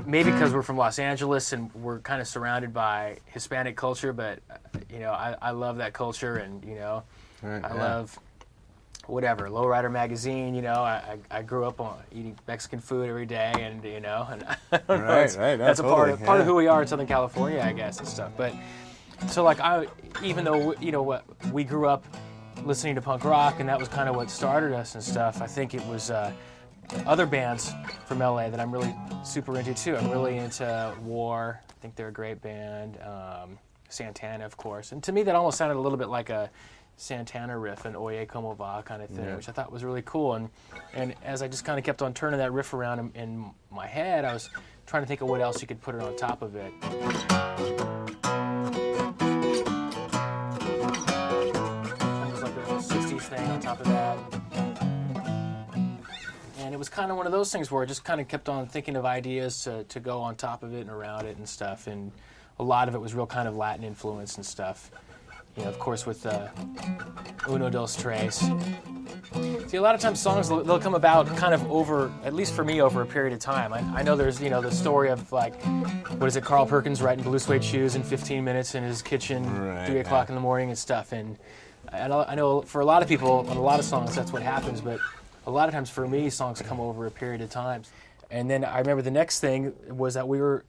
maybe because we're from Los Angeles and we're kind of surrounded by Hispanic culture, but I love that culture, and I love whatever Lowrider magazine. I grew up on eating Mexican food every day, and and I don't know, that's totally, a part of who we are in Southern California, I guess, and stuff. But so even though we grew up listening to punk rock, and that was kind of what started us and stuff, I think it was other bands from LA that I'm really super into too. I'm really into War. I think they're a great band. Santana, of course, and to me that almost sounded a little bit like a Santana riff, an Oye Como Va kind of thing, which I thought was really cool. And as I just kind of kept on turning that riff around in my head, I was trying to think of what else you could put it on top of it. Thing on top of that, and it was kind of one of those things where I just kind of kept on thinking of ideas to go on top of it and around it and stuff, and a lot of it was real kind of Latin influence and stuff, of course with Uno Dos Tres. See, a lot of times songs, they'll come about kind of over, at least for me, over a period of time. I know there's the story of Carl Perkins writing Blue Suede Shoes in 15 minutes in his kitchen, 3 o'clock in the morning and stuff, and I know for a lot of people, on a lot of songs, that's what happens, but a lot of times for me, songs come over a period of time. And then I remember the next thing was that we were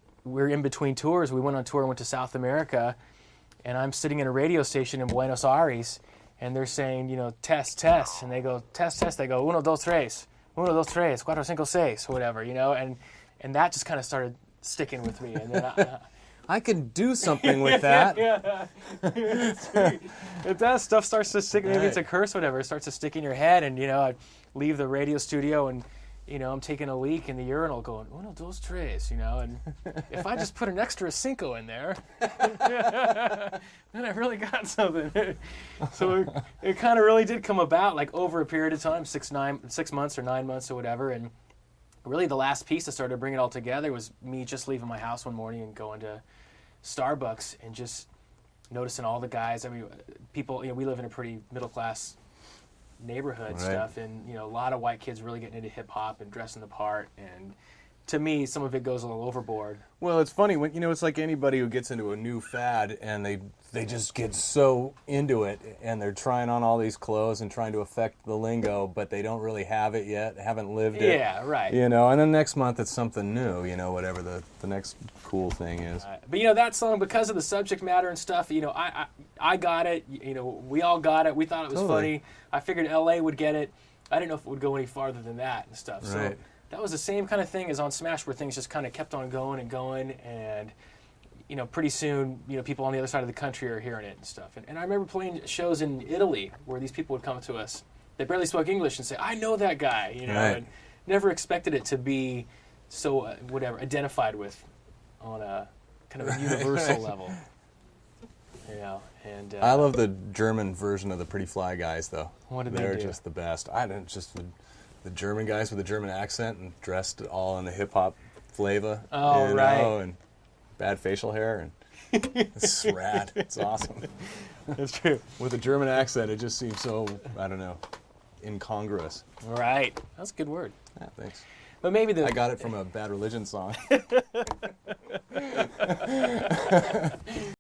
in between tours. We went on tour and went to South America, and I'm sitting in a radio station in Buenos Aires, and they're saying, test, test, and they go, test, test, they go, uno, dos, tres, cuatro, cinco, seis, whatever, and that just kind of started sticking with me, and then I can do something with that. If that stuff starts to stick, maybe it's a curse, whatever, it starts to stick in your head, and I leave the radio studio and I'm taking a leak in the urinal going, uno, dos, tres, and if I just put an extra cinco in there, then I really got something. So it kind of really did come about over a period of time, 6 months or 9 months or whatever, and really the last piece that started to bring it all together was me just leaving my house one morning and going to Starbucks and just noticing all the guys. I mean, people, we live in a pretty middle-class neighborhood stuff, and, a lot of white kids really getting into hip-hop and dressing the part, and to me, some of it goes a little overboard. Well, it's funny, when it's like anybody who gets into a new fad and they just get so into it and they're trying on all these clothes and trying to affect the lingo, but they don't really have it yet, haven't lived it. Yeah, right. And then next month it's something new, whatever the next cool thing is. But that song, because of the subject matter and stuff, I got it, we all got it, we thought it was funny. I figured LA would get it. I didn't know if it would go any farther than that and stuff. Right. So that was the same kind of thing as on Smash, where things just kind of kept on going and going, and pretty soon, people on the other side of the country are hearing it and stuff. And I remember playing shows in Italy where these people would come to us. They barely spoke English and say, "I know that guy," and never expected it to be so identified with on a kind of a universal level. And I love the German version of the Pretty Fly Guys, though. What did they They're do? just the best. I don't just. The German guys with a German accent and dressed all in the hip-hop flavor. Oh, right. And bad facial hair. And it's rad. It's awesome. That's true. With a German accent, it just seems so, I don't know, incongruous. Right. That's a good word. Yeah, thanks. But maybe I got it from a Bad Religion song.